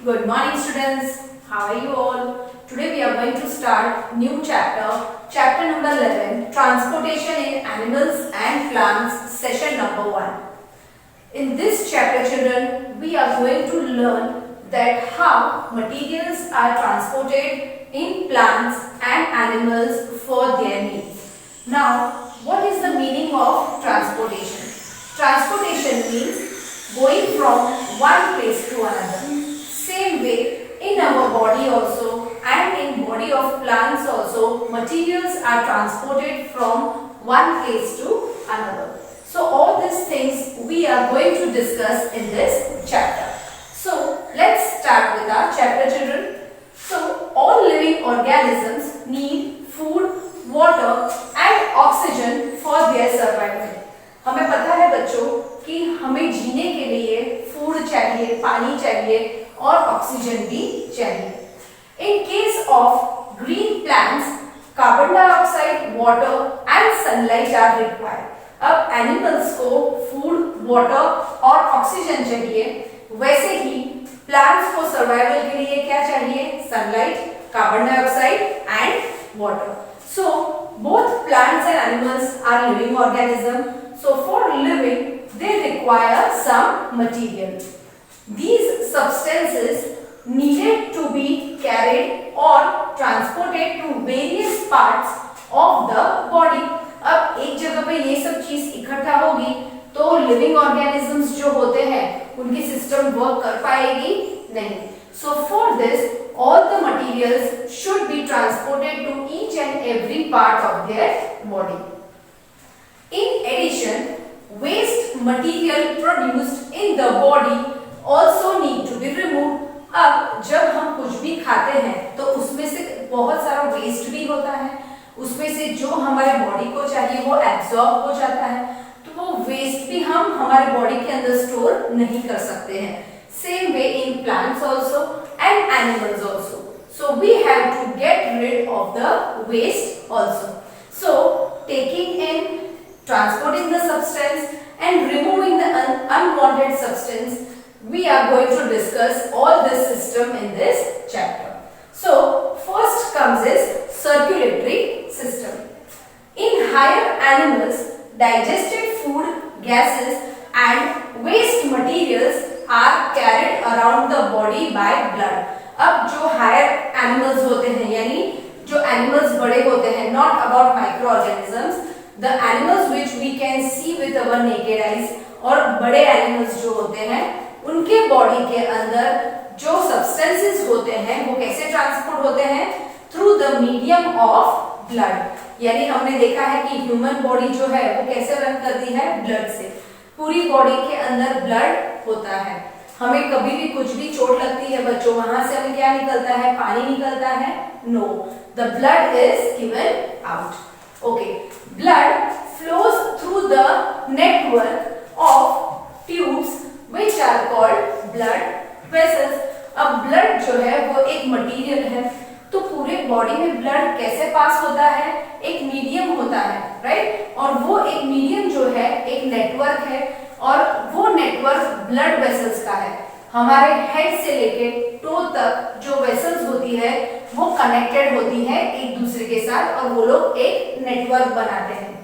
Good morning students. How are you all? Today we are going to start new chapter number 11, Transportation in Animals and Plants, session number 1. In this chapter children, we are going to learn that how materials are transported in plants and animals for their needs. Now, what is the meaning of transportation? Transportation means going from one place to another. Same way in our body also and in body of plants also, materials are transported from one place to another. So all these things we are going to discuss in this chapter. So let's start with our chapter children. So all living organisms need food, water and oxygen for their survival. हमें पता है बच्चों कि हमें जीने के लिए food चाहिए, पानी चाहिए और ऑक्सीजन भी चाहिए. In case of green plants, carbon dioxide, water and sunlight are required. अब एनिमल्स को फूड, वाटर और ऑक्सीजन चाहिए, वैसे ही प्लांट्स को सर्वाइवल के लिए क्या चाहिए? Sunlight, carbon dioxide and water. So both plants and animals are living organisms. So for living, they require some material. These substances needed to be carried or transported to various parts of the body. अब एक जगह पे ये सब चीज इकट्ठा होगी तो लिविंग ऑर्गेनिजम्स जो होते हैं उनकी सिस्टम वर्क कर पाएगी नहीं. So for this, all the materials should be transported to each and every part of their body. In addition, waste material produced in the body also need to be removed. अब जब हम कुछ भी खाते हैं तो उसमें से बहुत सारा वेस्ट भी होता है, उसमें से जो हमारे बॉडी को चाहिए वो एब्जॉर्ब हो जाता है, तो वो वेस्ट भी हम हमारे बॉडी के अंदर स्टोर नहीं कर सकते हैं. Same way in plants also and animals also. So we have to get rid of the waste also. So taking in, transporting the substance and removing the unwanted substance, we are going to discuss all this system in this chapter. So first comes is circulatory system. In higher animals, digested food, gases and waste materials are carried around the body by blood. अब जो higher animals होते हैं यानी जो animals बड़े होते हैं, not about microorganisms, the animals which we can see with our naked eyes, और बड़े एनिमल्स जो होते हैं उनके बॉडी के अंदर जो सब्सटेंसेस होते हैं वो कैसे ट्रांसपोर्ट होते हैं? Through the medium of blood. यानी हमने देखा है कि ह्यूमन बॉडी जो है वो कैसे रन करती है? ब्लड से. पूरी बॉडी के अंदर ब्लड होता है. हमें कभी भी कुछ भी चोट लगती है बच्चों, वहां से हमें क्या निकलता है? पानी निकलता है? No, the blood is given out. Okay, blood flows through the network of tubes which are called blood vessels. अब ब्लड जो है वो एक मटेरियल है, तो पूरे बॉडी में ब्लड कैसे पास होता है? एक मीडियम होता है, राइट? और वो एक मीडियम जो है एक नेटवर्क है, और वो नेटवर्क ब्लड वेसल्स का है. हमारे हेड से लेके टो तक जो वेसल्स होती है वो कनेक्टेड होती है एक दूसरे के साथ, और वो लोग एक नेटवर्क बनाते हैं.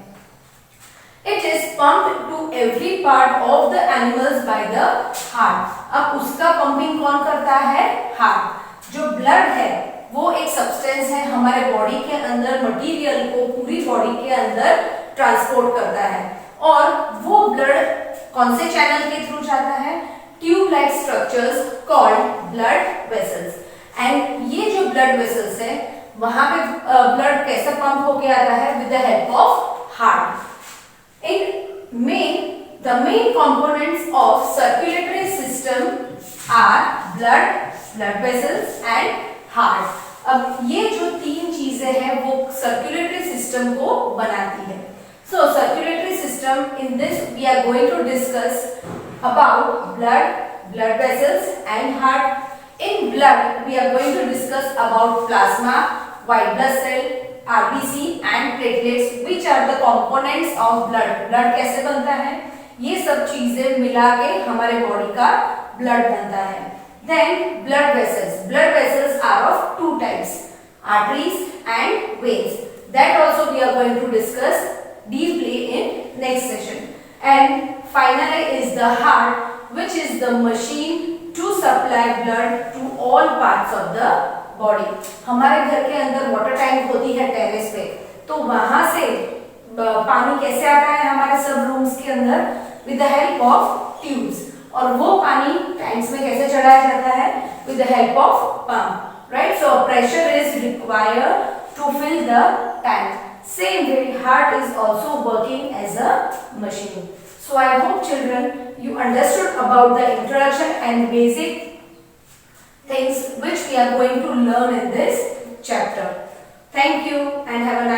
It is pumped to every part of the animals by the heart. अब उसका पंपिंग कौन करता है? हार्ट. जो ब्लड है वो एक सब्सटेंस है, हमारे बॉडी के अंदर मटेरियल को पूरी बॉडी के अंदर ट्रांसपोर्ट करता है, और वो ब्लड कौन से चैनल के थ्रू जाता है? Tube like structures called blood vessels. And ये जो ब्लड वेसल्स है वहां पे ब्लड कैसे पंप होके आता है? With the help of heart. The main components of circulatory system are blood, blood vessels and heart. अब ये जो तीन चीजें हैं वो सर्कुलेटरी सिस्टम को बनाती है. So circulatory system, in this we are going to discuss about blood, blood vessels and heart. In blood we are going to discuss about plasma, white blood cell, RBC and platelets, which are the components of blood. Blood कैसे बनता है? ये सब चीजें मिला के हमारे body का ब्लड बनता है. Then blood vessels. Blood vessels are of two types, arteries and veins. That also we are going to discuss deeply in next session. And finally is the heart, which is the machine to supply blood to all parts of the body. हमारे घर के अंदर water tank होती है terrace पे, तो वहां से पानी कैसे आता है हमारे सब रूम्स के अंदर? With the help of tubes. और वो पानी टैंक्स में कैसे चढ़ाया जाता है? With the help of pump. Right, so pressure is required to fill the tank. Same way, heart is also working as a machine. So I hope children you understood about the introduction and basic things which we are going to learn in this chapter. Thank you and have a nice